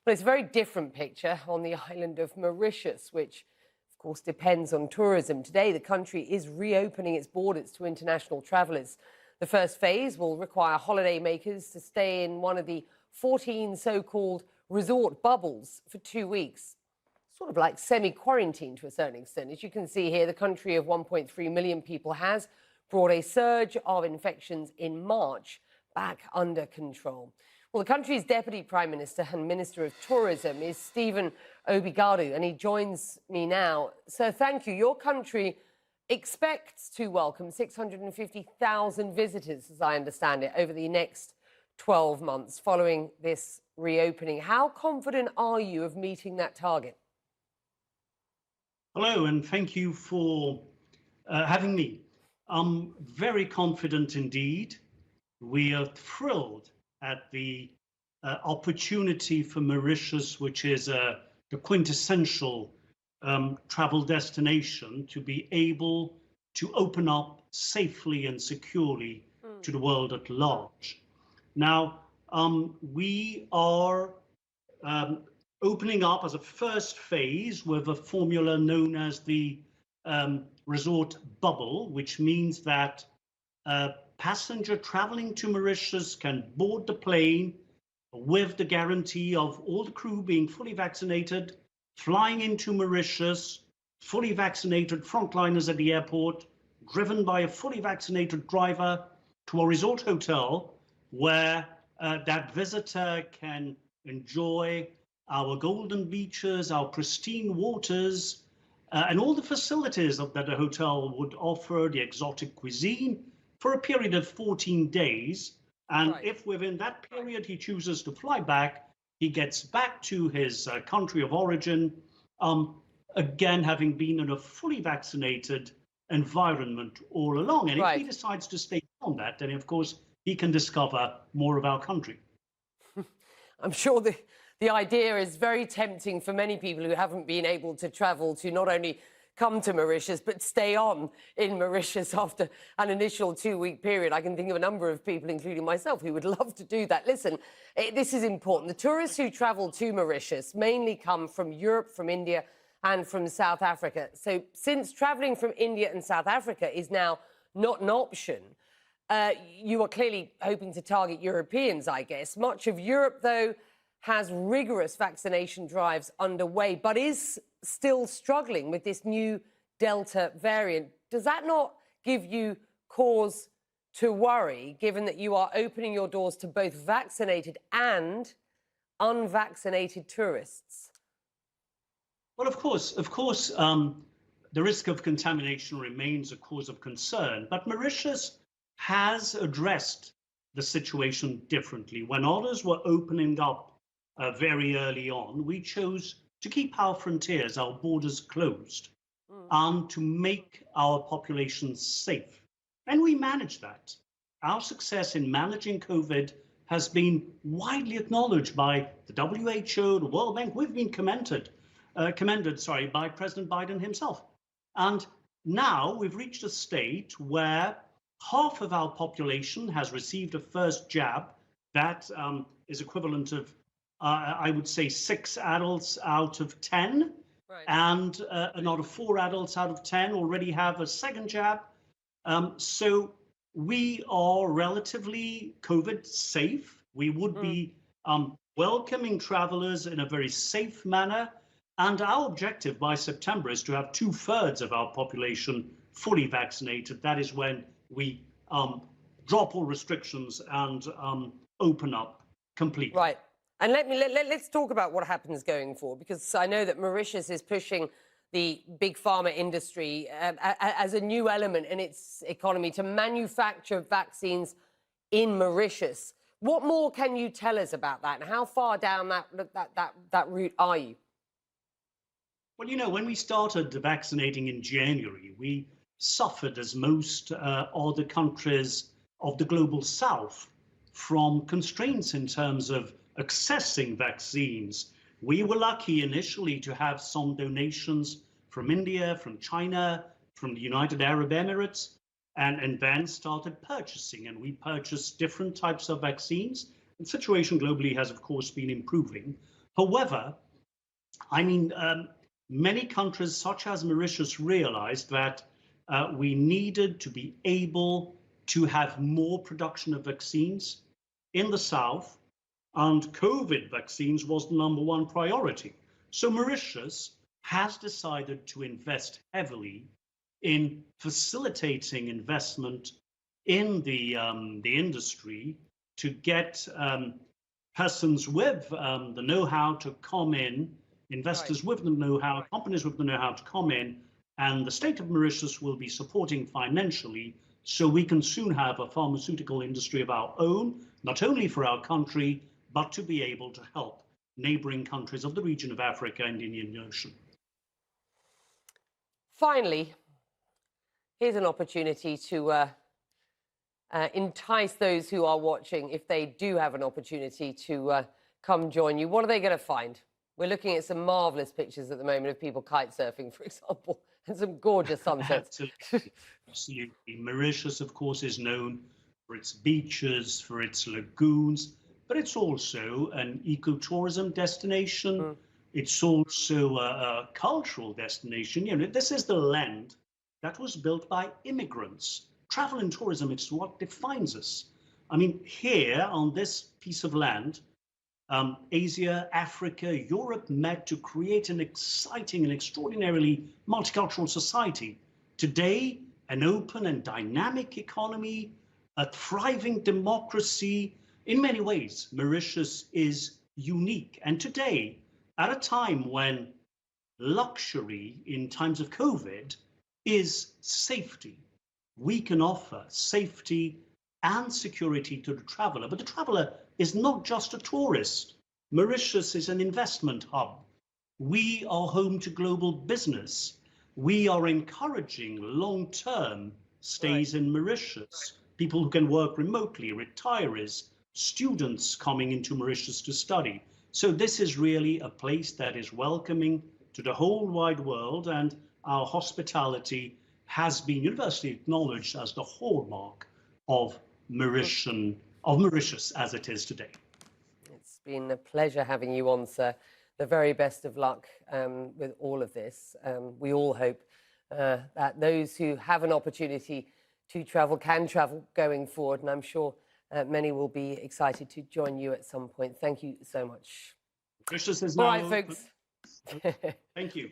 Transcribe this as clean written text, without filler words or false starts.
Well, it's a very different picture on the island of Mauritius, which, of course, depends on tourism. Today, the country is reopening its borders to international travellers. The first phase will require holidaymakers to stay in one of the 14 so-called resort bubbles for 2 weeks. Sort of like semi-quarantine to a certain extent. As you can see here, the country of 1.3 million people has brought a surge of infections in March back under control. Well, the country's Deputy Prime Minister and Minister of Tourism is Stephen Obeegadoo, and he joins me now. So thank you. Your country expects to welcome 650,000 visitors, as I understand it, over the next 12 months following this reopening. How confident are you of meeting that target? Hello, and thank you for having me. I'm very confident indeed. We are thrilled at the opportunity for Mauritius, which is the quintessential travel destination, to be able to open up safely and securely to the world at large. Now, we are opening up as a first phase with a formula known as the resort bubble, which means that passenger traveling to Mauritius can board the plane with the guarantee of all the crew being fully vaccinated, flying into Mauritius, fully vaccinated frontliners at the airport, driven by a fully vaccinated driver to a resort hotel where that visitor can enjoy our golden beaches, our pristine waters, and all the facilities that a hotel would offer, the exotic cuisine, for a period of 14 days. And if within that period he chooses to fly back, he gets back to his country of origin, again, having been in a fully vaccinated environment all along. And if he decides to stay on that, then of course he can discover more of our country. I'm sure the idea is very tempting for many people who haven't been able to travel to not only come to Mauritius, but stay on in Mauritius after an initial 2-week period. I can think of a number of people, including myself, who would love to do that. Listen, this is important. The tourists who travel to Mauritius mainly come from Europe, from India, and from South Africa. So since travelling from India and South Africa is now not an option, you are clearly hoping to target Europeans, I guess. Much of Europe, though, has rigorous vaccination drives underway, but is still struggling with this new Delta variant. Does that not give you cause to worry, given that you are opening your doors to both vaccinated and unvaccinated tourists? Well, of course, the risk of contamination remains a cause of concern, but Mauritius has addressed the situation differently. When others were opening up very early on, we chose to keep our frontiers, our borders closed, and to make our population safe. And we managed that. Our success in managing COVID has been widely acknowledged by the WHO, the World Bank. We've been commended by President Biden himself. And now we've reached a state where half of our population has received a first jab. That is equivalent of I would say 6 adults out of 10, and another 4 adults out of 10 already have a second jab. So we are relatively COVID safe. We would be welcoming travelers in a very safe manner. And our objective by September is to have 2/3 of our population fully vaccinated. That is when we drop all restrictions and open up completely. Right. And let's talk about what happens going forward, because I know that Mauritius is pushing the big pharma industry as a new element in its economy to manufacture vaccines in Mauritius. What more can you tell us about that, and how far down that route are you? Well, you know, when we started vaccinating in January, we suffered, as most other countries of the global south, from constraints in terms of accessing vaccines. We were lucky initially to have some donations from India, from China, from the United Arab Emirates, and then started purchasing. And we purchased different types of vaccines. The situation globally has, of course, been improving. However, I mean, many countries such as Mauritius realized that we needed to be able to have more production of vaccines in the south, and COVID vaccines was the #1 priority. So Mauritius has decided to invest heavily in facilitating investment in the industry to get persons with the know-how to come in, investors with the know-how, companies with the know-how to come in, and the state of Mauritius will be supporting financially so we can soon have a pharmaceutical industry of our own, not only for our country, but to be able to help neighboring countries of the region of Africa and Indian Ocean. Finally, here's an opportunity to entice those who are watching, if they do have an opportunity to come join you. What are they going to find? We're looking at some marvellous pictures at the moment of people kite surfing, for example, and some gorgeous sunsets. Absolutely. Absolutely. Mauritius, of course, is known for its beaches, for its lagoons, but it's also an ecotourism destination. It's also a cultural destination. You know, this is the land that was built by immigrants. Travel and tourism, it's what defines us. I mean, here on this piece of land, Asia, Africa, Europe met to create an exciting and extraordinarily multicultural society. Today, an open and dynamic economy, a thriving democracy. In many ways, Mauritius is unique. And today, at a time when luxury in times of COVID is safety, we can offer safety and security to the traveler. But the traveler is not just a tourist. Mauritius is an investment hub. We are home to global business. We are encouraging long-term stays in Mauritius. People who can work remotely, retirees, students coming into Mauritius to study. So this is really a place that is welcoming to the whole wide world, and our hospitality has been universally acknowledged as the hallmark of Mauritius as it is today. It's been a pleasure having you on, sir. The very best of luck with all of this. We all hope that those who have an opportunity to travel can travel going forward, and I'm sure many will be excited to join you at some point. Thank you so much. Mauritius is All now right, open. folks. Thank you.